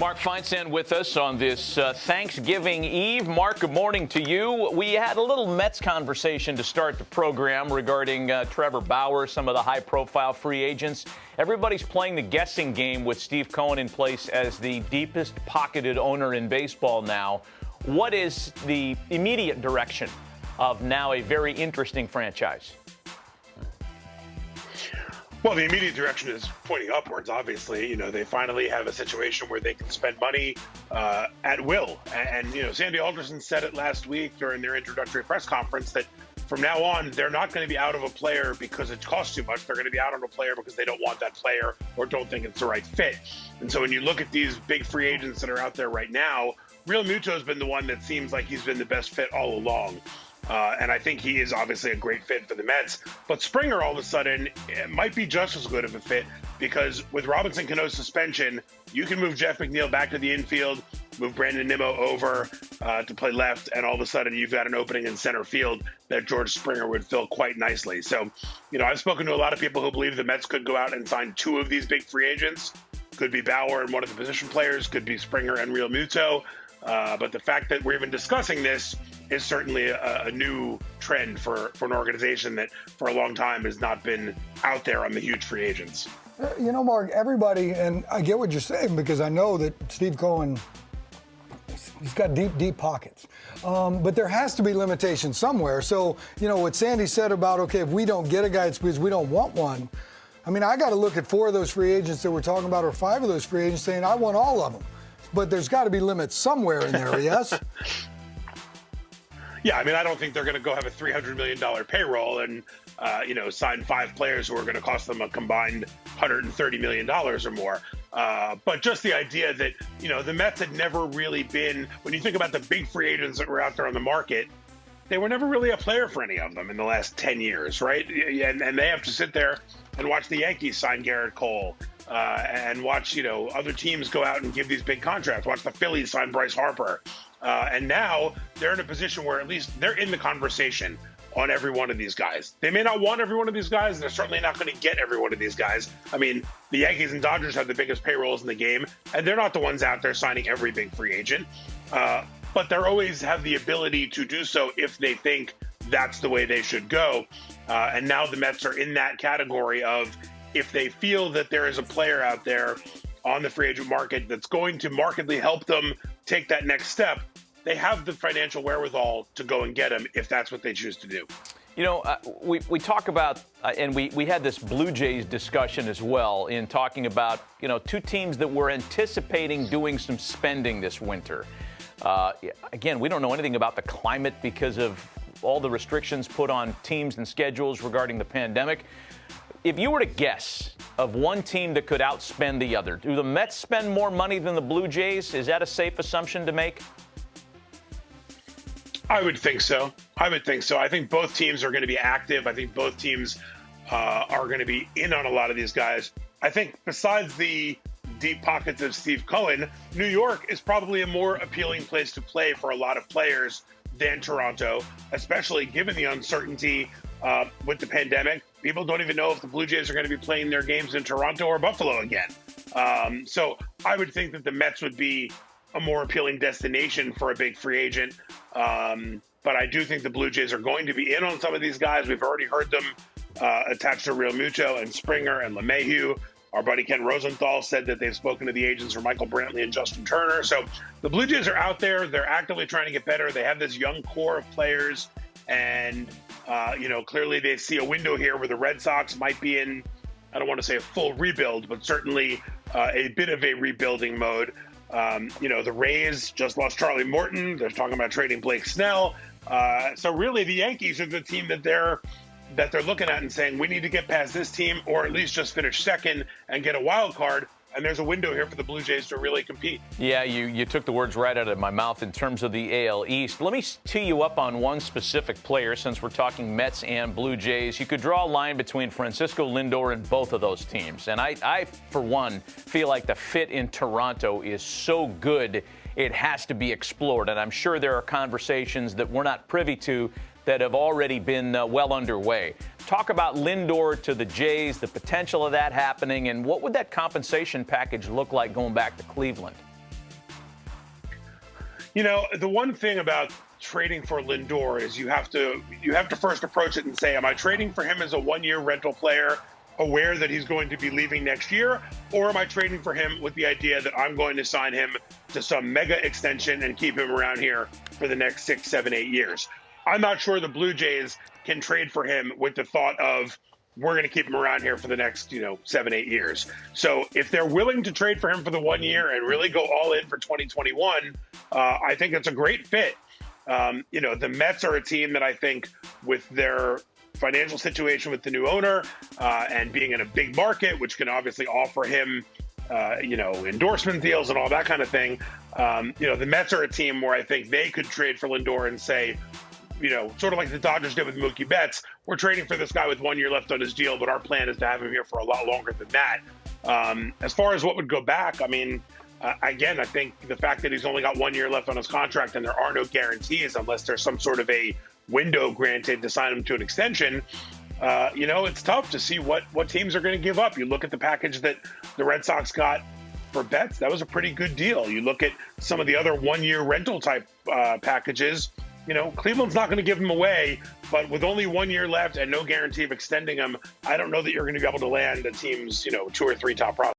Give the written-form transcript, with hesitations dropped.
Mark Feinsand with us on this Thanksgiving Eve. Mark, good morning to you. We had a little Mets conversation to start the program regarding Trevor Bauer, some of the high-profile free agents. Everybody's playing the guessing game with Steve Cohen in place as the deepest-pocketed owner in baseball now. What is the immediate direction of now a very interesting franchise? Well, the immediate direction is pointing upwards, obviously. You know, they finally have a situation where they can spend money at will. And, you know, Sandy Alderson said it last week during their introductory press conference that from now on, they're not going to be out of a player because it costs too much. They're going to be out on a player because they don't want that player or don't think it's the right fit. And so when you look at these big free agents that are out there right now, Real Muto has been the one that seems like he's been the best fit all along. And I think he is obviously a great fit for the Mets. But Springer, all of a sudden, might be just as good of a fit because with Robinson Cano's suspension, you can move Jeff McNeil back to the infield, move Brandon Nimmo over to play left, and all of a sudden you've got an opening in center field that George Springer would fill quite nicely. So, you know, I've spoken to a lot of people who believe the Mets could go out and sign two of these big free agents. Could be Bauer and one of the position players, could be Springer and Real Muto. But the fact that we're even discussing this is certainly a new trend for an organization that for a long time has not been out there on the huge free agents. You know, Mark, everybody, and I get what you're saying because I know that Steve Cohen, he's got deep pockets. But there has to be limitations somewhere. So, you know, what Sandy said about, okay, if we don't get a guy, it's because we don't want one. I mean, I got to look at 4 of those free agents that we're talking about or 5 of those free agents saying, I want all of them. But there's got to be limits somewhere in there, yes? Yeah, I mean, I don't think they're going to go have a $300 million payroll and, you know, sign 5 players who are going to cost them a combined $130 million or more. But just the idea that, you know, the Mets had never really been, when you think about the big free agents that were out there on the market, they were never really a player for any of them in the last 10 years, right? And they have to sit there and watch the Yankees sign Garrett Cole. And watch, you know, other teams go out and give these big contracts. Watch the Phillies sign Bryce Harper. And now they're in a position where at least they're in the conversation on every one of these guys. They may not want every one of these guys. They're certainly not going to get every one of these guys. I mean, the Yankees and Dodgers have the biggest payrolls in the game, and they're not the ones out there signing every big free agent. But they always have the ability to do so if they think that's the way they should go. And now the Mets are in that category of, if they feel that there is a player out there on the free agent market that's going to markedly help them take that next step, they have the financial wherewithal to go and get him if that's what they choose to do. You know, we talk about, and we had this Bluejays discussion as well in talking about, you know, 2 teams that were anticipating doing some spending this winter. Again, we don't know anything about the climate because of all the restrictions put on teams and schedules regarding the pandemic. If you were to guess of one team that could outspend the other, do the Mets spend more money than the Blue Jays? Is that a safe assumption to make? I would think so. I think both teams are going to be active. I think both teams are going to be in on a lot of these guys. I think besides the deep pockets of Steve Cohen, New York is probably a more appealing place to play for a lot of players than Toronto, especially given the uncertainty with the pandemic. People don't even know if the Blue Jays are going to be playing their games in Toronto or Buffalo again. So I would think that the Mets would be a more appealing destination for a big free agent. But I do think the Blue Jays are going to be in on some of these guys. We've already heard them attached to Real Muto and Springer and LeMahieu. Our buddy Ken Rosenthal said that they've spoken to the agents for Michael Brantley and Justin Turner. So the Blue Jays are out there. They're actively trying to get better. They have this young core of players. And, you know, clearly they see a window here where the Red Sox might be in, I don't want to say a full rebuild, but certainly a bit of a rebuilding mode. You know, the Rays just lost Charlie Morton. They're talking about trading Blake Snell. So really the Yankees are the team that they're looking at and saying, we need to get past this team or at least just finish second and get a wild card. And there's a window here for the Blue Jays to really compete. Yeah, you took the words right out of my mouth in terms of the AL East. Let me tee you up on one specific player since we're talking Mets and Blue Jays. You could draw a line between Francisco Lindor and both of those teams. And I, for one, feel like the fit in Toronto is so good it has to be explored. And I'm sure there are conversations that we're not privy to that have already been well underway. Talk about Lindor to the Jays, the potential of that happening, and what would that compensation package look like going back to Cleveland? You know, the one thing about trading for Lindor is you have to first approach it and say, am I trading for him as a one-year rental player, aware that he's going to be leaving next year, or am I trading for him with the idea that I'm going to sign him to some mega extension and keep him around here for the next 6, 7, 8 years? I'm not sure the Blue Jays can trade for him with the thought of, we're going to keep him around here for the next, 7, 8 years. So if they're willing to trade for him for the 1 year and really go all in for 2021, I think it's a great fit. The Mets are a team that I think, with their financial situation with the new owner and being in a big market, which can obviously offer him, endorsement deals and all that kind of thing. The Mets are a team where I think they could trade for Lindor and say, sort of like the Dodgers did with Mookie Betts, we're trading for this guy with 1 year left on his deal, but our plan is to have him here for a lot longer than that. As far as what would go back, I mean, again, I think the fact that he's only got 1 year left on his contract and there are no guarantees unless there's some sort of a window granted to sign him to an extension, it's tough to see what teams are going to give up. You look at the package that the Red Sox got for Betts, that was a pretty good deal. You look at some of the other 1 year rental type packages, Cleveland's not going to give him away, but with only 1 year left and no guarantee of extending him, I don't know that you're going to be able to land a team's, 2 or 3 top prospects.